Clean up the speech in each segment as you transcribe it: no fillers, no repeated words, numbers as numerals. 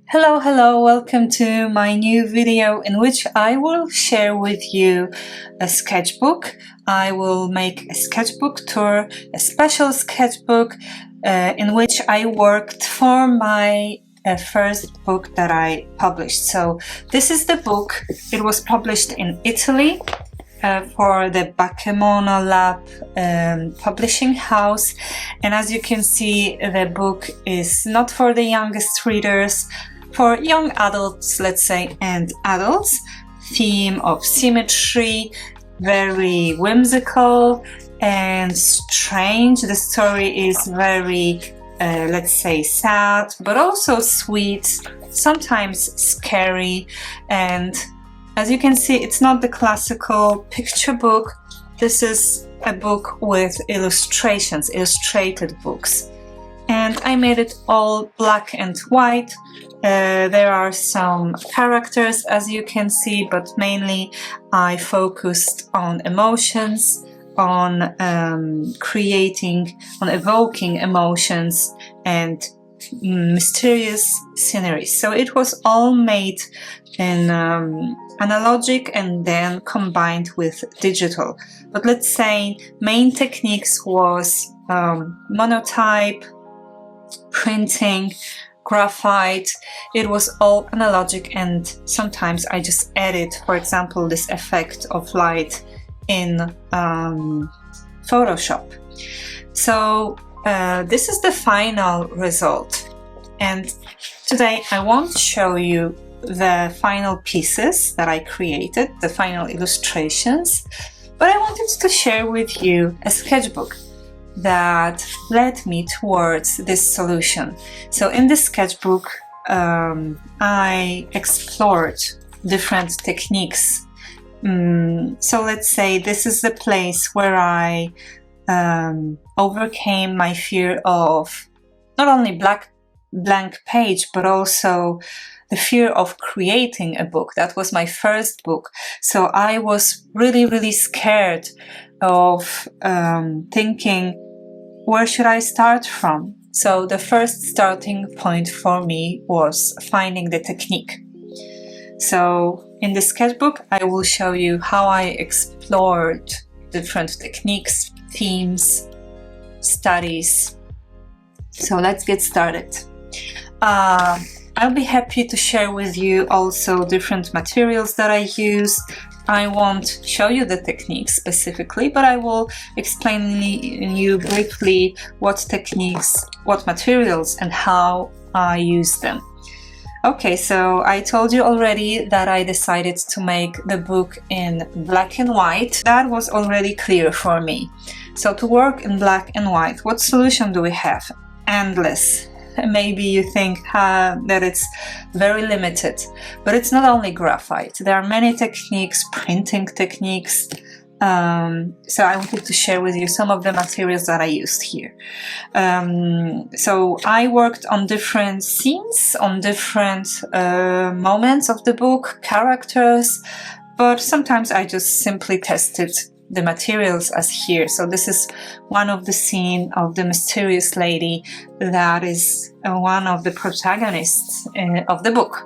Hello, welcome to my new video in which I will share with you a sketchbook. I will make a sketchbook tour, a special sketchbook in which I worked for my first book that I published. So this is the book. It was published in Italy for the Bakemono Lab publishing house, and as you can see, the book is not for the youngest readers, for young adults, let's say, and adults. Theme of symmetry, very whimsical and strange. The story is very let's say sad, but also sweet, sometimes scary. And as you can see, it's not the classical picture book. This is a book with illustrations, illustrated books. And I made it all black and white. There are some characters, as you can see, but mainly I focused on emotions, on evoking emotions and mysterious scenery. So it was all made in analogic and then combined with digital. But let's say main techniques was monotype, printing, graphite. It was all analogic, and sometimes I just added, for example, this effect of light in Photoshop. So this is the final result, and today I won't show you the final pieces that I created, the final illustrations, but I wanted to share with you a sketchbook that led me towards this solution. So in this sketchbook, I explored different techniques. So let's say this is the place where I overcame my fear of not only blank page, but also the fear of creating a book. That was my first book. So I was really scared of thinking, where should I start from? So the first starting point for me was finding the technique. So in the sketchbook, I will show you how I explored different techniques, themes, studies. So let's get started. I'll be happy to share with you also different materials that I use. I won't show you the techniques specifically, but I will explain you briefly what techniques, what materials, and how I use them. Okay, so I told you already that I decided to make the book in black and white. That was already clear for me. So to work in black and white, what solution do we have? Endless. Maybe you think that it's very limited, but it's not only graphite. There are many techniques, printing techniques. So I wanted to share with you some of the materials that I used here. So I worked on different scenes, on different moments of the book, characters, but sometimes I just simply tested the materials as here. So this is one of the scene of the mysterious lady that is one of the protagonists of the book.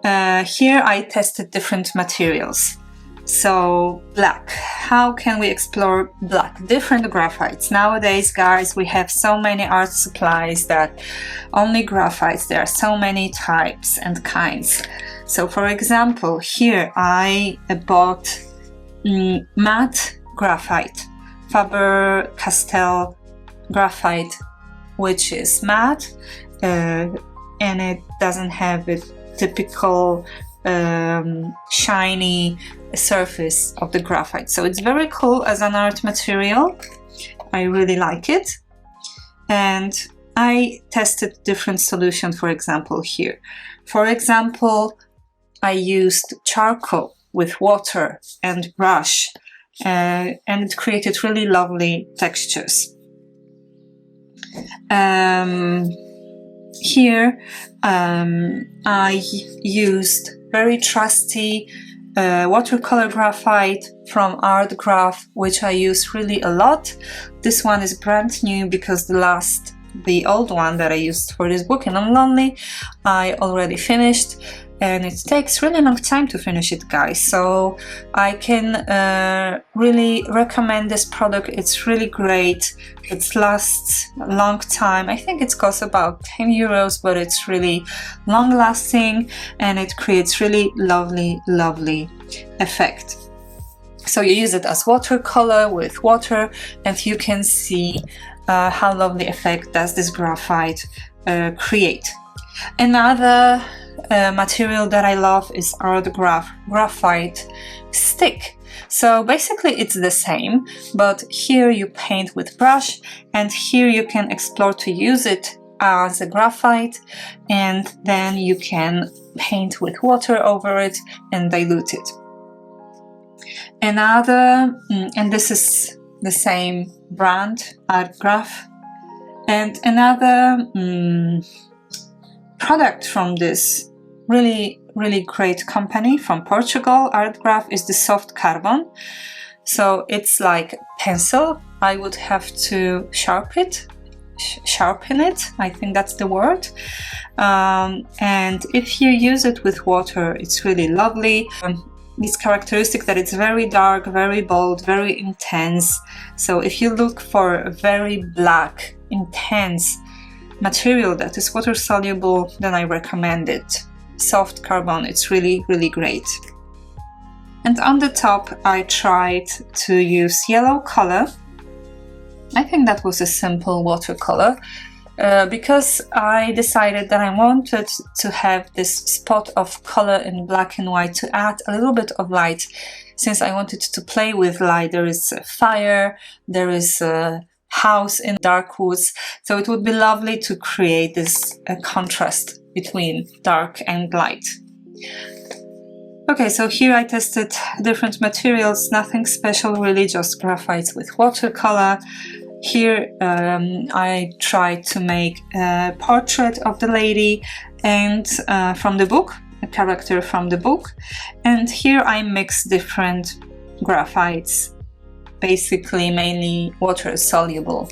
Here I tested different materials. So black, how can we explore black? Different graphites. Nowadays, guys, we have so many art supplies that only graphites. There are so many types and kinds. So for example, here I bought matte graphite, Faber-Castell graphite, which is matte, and it doesn't have a typical shiny surface of the graphite. So it's very cool as an art material. I really like it. And I tested different solutions, for example, here. For example, I used charcoal with water and brush, and it created really lovely textures. Here I used very trusty watercolor graphite from Art Graph, which I use really a lot. This one is brand new because the last the old one that I used for this book in I'm Lonely, I already finished, and it takes really long time to finish it, guys. So I can really recommend this product. It's really great. It lasts a long time. I think it costs about 10 euros, but it's really long lasting and it creates really lovely effect. So you use it as watercolor with water, and you can see how lovely effect does this graphite create. Another material that I love is art graphite stick. So basically it's the same, but here you paint with brush, and here you can explore to use it as a graphite, and then you can paint with water over it and dilute it. Another, and this is the same brand, Art Graph, and another product from this really great company from Portugal, Art Graph, is the soft carbon. So it's like pencil. I would have to sharpen it, I think that's the word. And if you use it with water, it's really lovely. It's characteristic that it's very dark, very bold, very intense. So if you look for a very black, intense material that is water soluble, then I recommend it. Soft carbon, it's really great. And on the top I tried to use yellow color. I think that was a simple watercolor because I decided that I wanted to have this spot of color in black and white to add a little bit of light. Since I wanted to play with light, there is a fire, there is a house in dark woods, so it would be lovely to create this contrast between dark and light. Okay, so here I tested different materials, nothing special really, just graphites with watercolor. Here I tried to make a portrait of the lady and from the book, a character from the book. And here I mixed different graphites, basically mainly water soluble.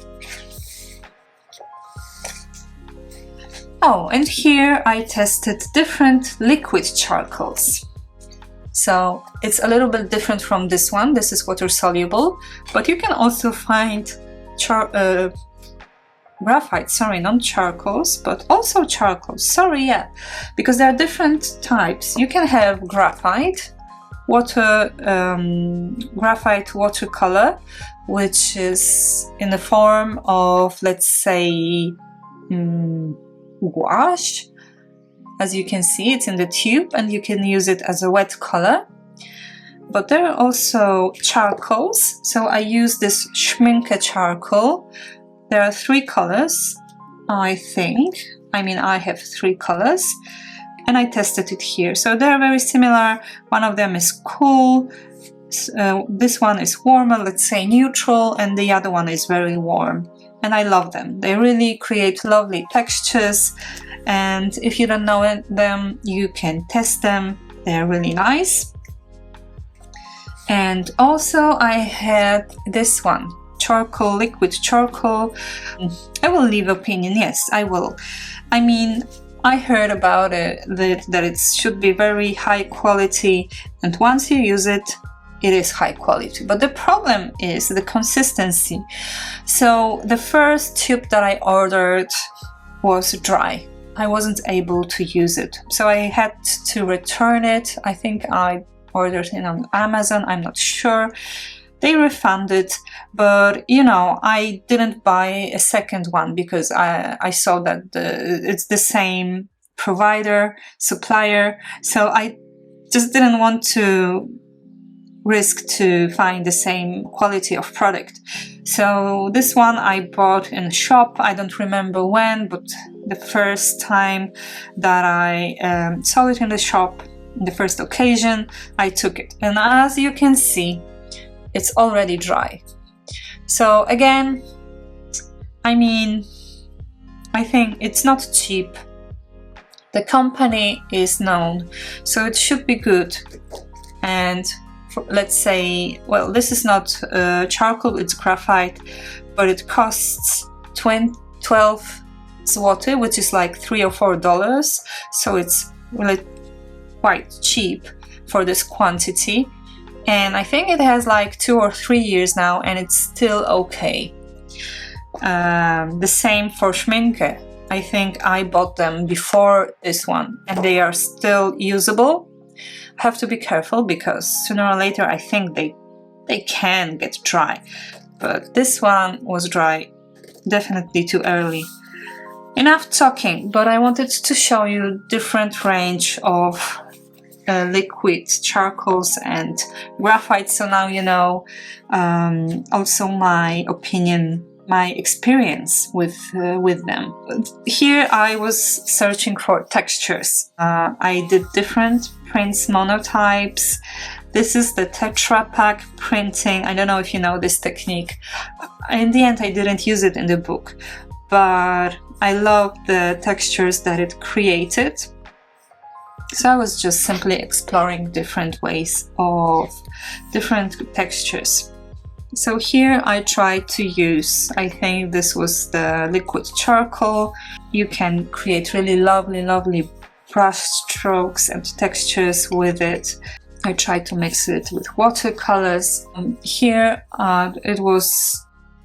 Oh, and here I tested different liquid charcoals. So it's a little bit different from this one. This is water soluble, but you can also find graphite, sorry, not charcoals, but also charcoals, sorry, yeah, because there are different types. You can have graphite, graphite watercolor, which is in the form of, let's say, gouache. As you can see, it's in the tube and you can use it as a wet color. But there are also charcoals. So I use this Schminke charcoal. There are 3 colors, I think. I mean, I have 3 colors and I tested it here. So they're very similar. One of them is cool. This one is warmer, let's say neutral, and the other one is very warm. And I love them. They really create lovely textures. And if you don't know them, you can test them. They're really nice. And also I had this one, charcoal, liquid charcoal. I will leave opinion, yes, I will. I mean, I heard about it, that it should be very high quality, and once you use it, it is high quality. But the problem is the consistency. So the first tube that I ordered was dry. I wasn't able to use it. So I had to return it. I think I ordered it on Amazon, I'm not sure. They refunded, but you know, I didn't buy a second one because I saw that it's the same provider, supplier, so I just didn't want to risk to find the same quality of product. So this one I bought in a shop, I don't remember when, but the first time that I saw it in the shop, the first occasion, I took it. And as you can see, it's already dry. So again, I mean, I think it's not cheap. The company is known, so it should be good. And let's say, well, this is not charcoal, it's graphite, but it costs 12 zloty, which is like $3 or $4, so it's really quite cheap for this quantity. And I think it has like 2 or 3 years now, and it's still okay. The same for Schminke. I think I bought them before this one, and they are still usable. I have to be careful because sooner or later I think they can get dry. But this one was dry definitely too early. Enough talking, but I wanted to show you different range of liquid charcoals and graphite, so now you know also my opinion, my experience with them. Here I was searching for textures. I did different prints, monotypes. This is the Tetra Pak printing. I don't know if you know this technique. In the end I didn't use it in the book, but I love the textures that it created. So I was just simply exploring different ways of different textures. So here I tried to use, I think this was the liquid charcoal. You can create really lovely brush strokes and textures with it. I tried to mix it with watercolors. Here it was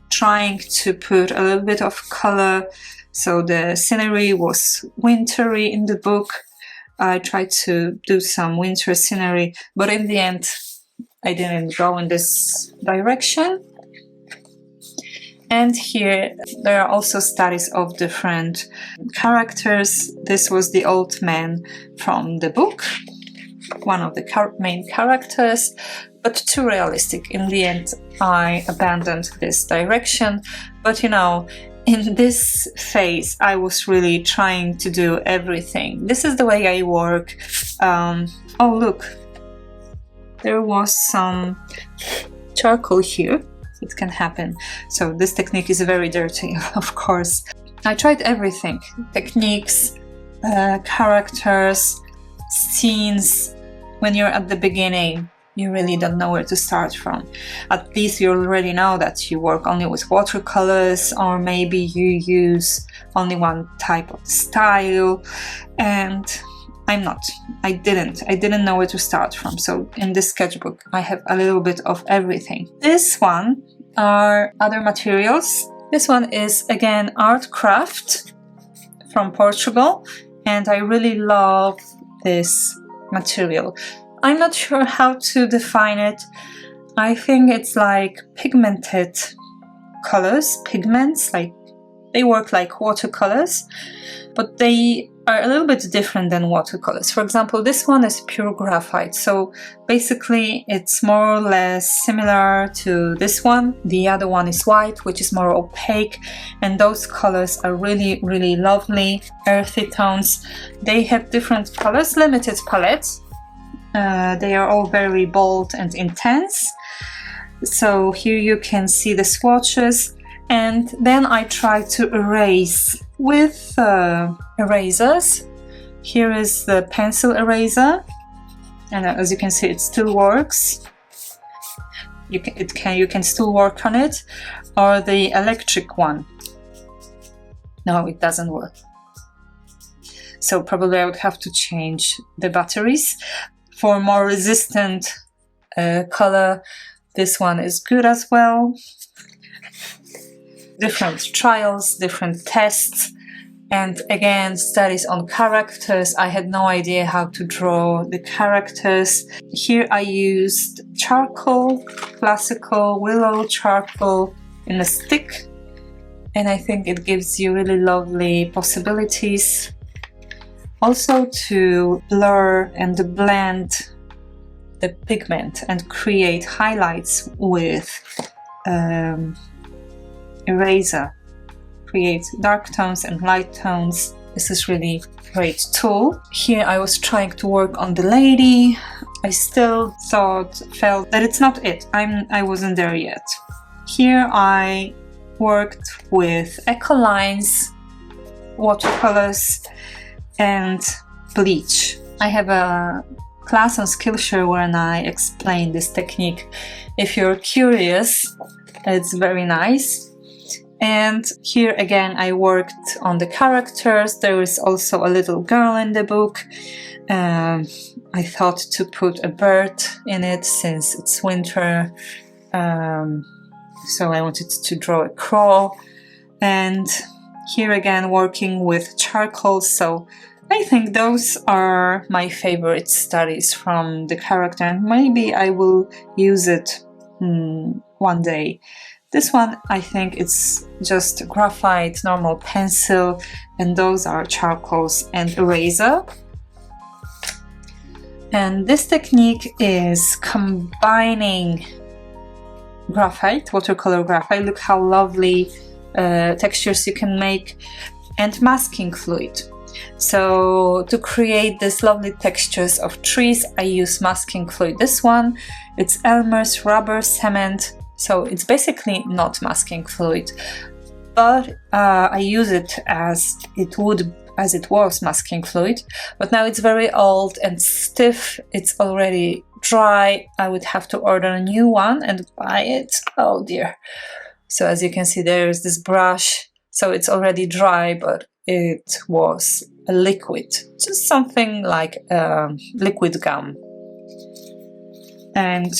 trying to put a little bit of color. So the scenery was wintry in the book. I tried to do some winter scenery, but in the end I didn't go in this direction. And here there are also studies of different characters. This was the old man from the book, one of the main characters, but too realistic. In the end I abandoned this direction, but you know, in this phase I was really trying to do everything. This is the way I work. Oh look, there was some charcoal here. It can happen. So this technique is very dirty, of course. I tried everything. Techniques, characters, scenes. When you're at the beginning, you really don't know where to start from. At least you already know that you work only with watercolors, or maybe you use only one type of style. And I'm not. I didn't know where to start from. So in this sketchbook, I have a little bit of everything. This one are other materials. This one is again art craft from Portugal, and I really love this material. I'm not sure how to define it. I think it's like pigmented colors, pigments, like they work like watercolors, but they are a little bit different than watercolors. For example, this one is pure graphite, so basically it's more or less similar to this one. The other one is white, which is more opaque, and those colors are really lovely, earthy tones. They have different colors, limited palettes. They are all very bold and intense. So here you can see the swatches, and then I try to erase with erasers. Here is the pencil eraser, and as you can see, it still works. You can still work on it, or the electric one. No, it doesn't work. So probably I would have to change the batteries. For more resistant color, this one is good as well. Different trials, different tests, and again studies on characters. I had no idea how to draw the characters. Here I used charcoal, classical willow charcoal in a stick, and I think it gives you really lovely possibilities. Also to blur and blend the pigment and create highlights with eraser. Create dark tones and light tones. This is really great tool. Here I was trying to work on the lady. I still felt that it's not it. I wasn't there yet. Here I worked with Ecolines, watercolors, and bleach. I have a class on Skillshare where I explain this technique. If you're curious, it's very nice. And here again I worked on the characters. There is also a little girl in the book. I thought to put a bird in it since it's winter, so I wanted to draw a crow. And here again working with charcoal, so I think those are my favorite studies from the character, and maybe I will use it one day. This one, I think it's just graphite, normal pencil, and those are charcoals and eraser. And this technique is combining graphite, watercolor graphite, look how lovely textures you can make, and masking fluid. So to create these lovely textures of trees, I use masking fluid. This one, it's Elmer's rubber cement, so it's basically not masking fluid, but I use it as it was masking fluid, but now it's very old and stiff, it's already dry. I would have to order a new one and buy it. Oh dear. So as you can see, there is this brush, so it's already dry, but it was a liquid, just something like liquid gum. And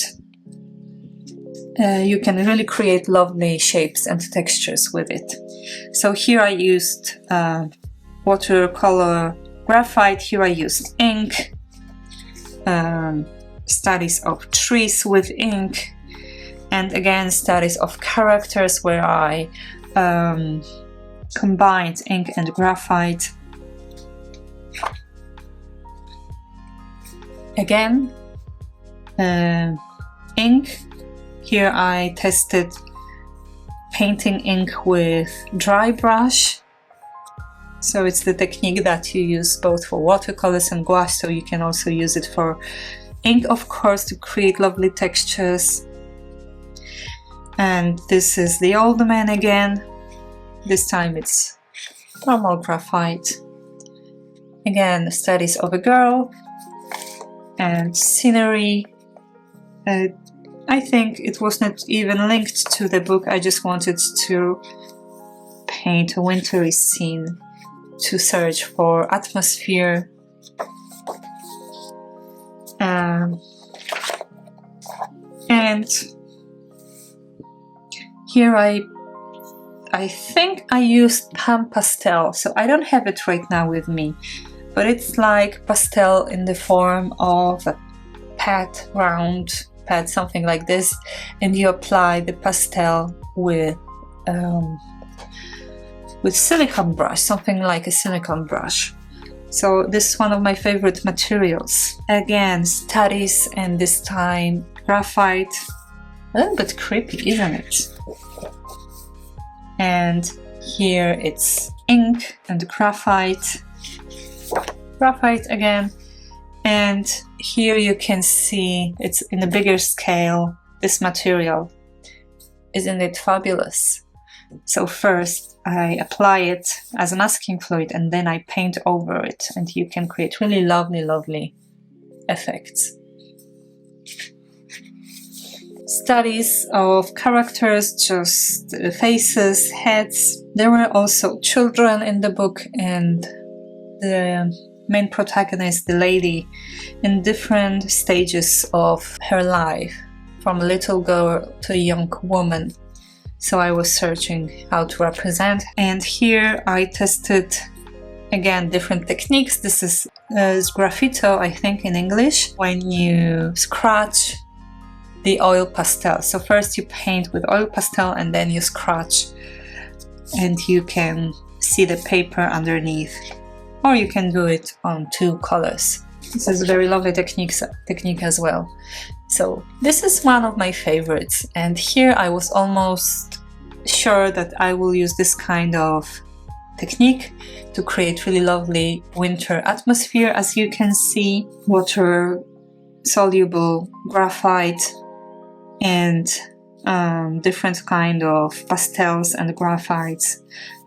you can really create lovely shapes and textures with it. So here I used watercolor graphite, here I used ink, studies of trees with ink, and again studies of characters where I combined ink and graphite. Again, ink. Here I tested painting ink with dry brush. So it's the technique that you use both for watercolors and gouache, so you can also use it for ink, of course, to create lovely textures. And this is the old man again. This time it's normal graphite. Again, studies of a girl and scenery. I think it was not even linked to the book. I just wanted to paint a wintry scene to search for atmosphere. And here I think I used pan pastel, so I don't have it right now with me, but it's like pastel in the form of a pad, round pad, something like this, and you apply the pastel with silicone brush, something like a silicone brush. So this is one of my favorite materials. Again, studies, and this time graphite. A little bit creepy, isn't it? And here it's ink and graphite. Graphite again. And here you can see it's in a bigger scale, this material. Isn't it fabulous? So first I apply it as a masking fluid and then I paint over it, and you can create really lovely effects. Studies of characters, just faces, heads. There were also children in the book, and the main protagonist, the lady, in different stages of her life, from a little girl to a young woman. So I was searching how to represent, and here I tested again different techniques. This is graffito, I think, in English, when you scratch the oil pastel. So first you paint with oil pastel and then you scratch, and you can see the paper underneath, or you can do it on two colors. This is a very lovely technique as well. So this is one of my favorites, and here I was almost sure that I will use this kind of technique to create really lovely winter atmosphere. As you can see, water soluble graphite and different kind of pastels and graphites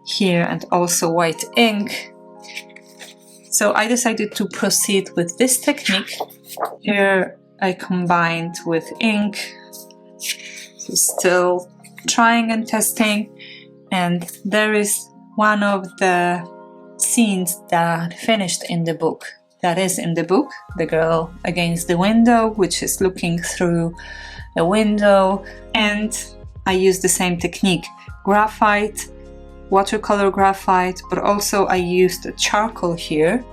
here, and also white ink. So I decided to proceed with this technique. Here I combined with ink, so still trying and testing, And there is one of the scenes that finished in the book. That is in the book, the girl against the window, which is looking through a window. And I used the same technique, graphite, watercolor graphite, but also I used a charcoal here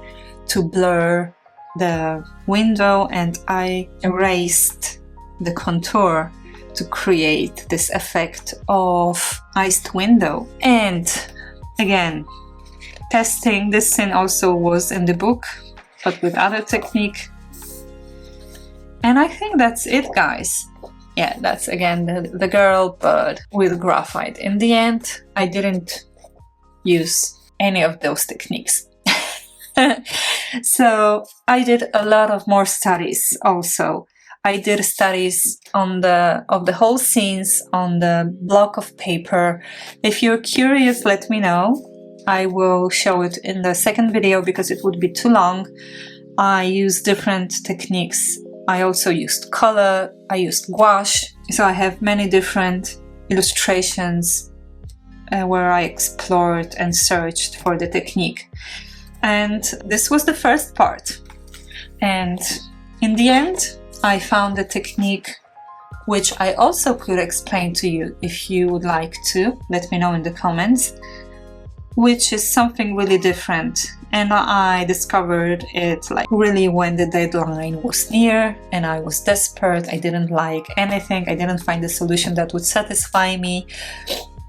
to blur the window, and I erased the contour to create this effect of iced window. And again, testing this scene also was in the book, but with other technique. And I think that's it, guys. Yeah, that's again the girl, but with graphite. In the end, I didn't use any of those techniques. So I did a lot of more studies also. I did studies of the whole scenes on the block of paper. If you're curious, let me know. I will show it in the second video because it would be too long. I used different techniques. I also used color, I used gouache. So I have many different illustrations where I explored and searched for the technique. And this was the first part. And in the end, I found a technique which I also could explain to you if you would like to. Let me know in the comments. Which is something really different. And I discovered it like really when the deadline was near and I was desperate. I didn't like anything. I didn't find a solution that would satisfy me.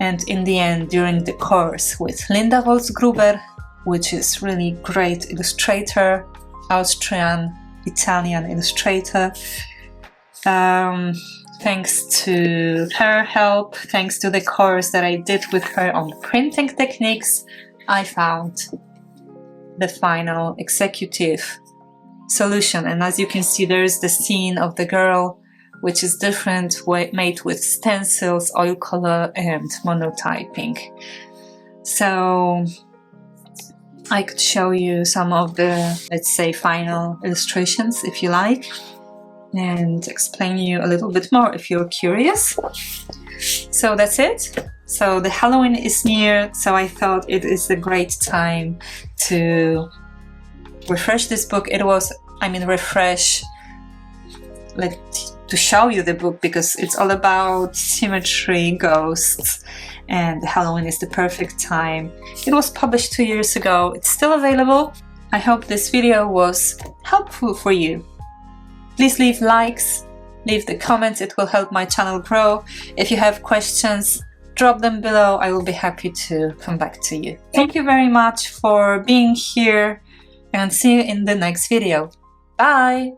And in the end, during the course with Linda Holzgruber, which is really great illustrator, Austrian, Italian illustrator, thanks to her help, thanks to the course that I did with her on printing techniques, I found the final executive solution. And as you can see, there's the scene of the girl, which is different, made with stencils, oil color, and monotyping. So I could show you some of the, let's say, final illustrations if you like, and explain you a little bit more if you're curious. So that's it. So the Halloween is near, so I thought it is a great time to refresh this book. Refresh, to show you the book, because it's all about symmetry, ghosts, and Halloween is the perfect time. It was published 2 years ago. It's still available. I hope this video was helpful for you. Please leave likes, leave the comments, it will help my channel grow. If you have questions, drop them below. I will be happy to come back to you. Thank you very much for being here, and see you in the next video. Bye!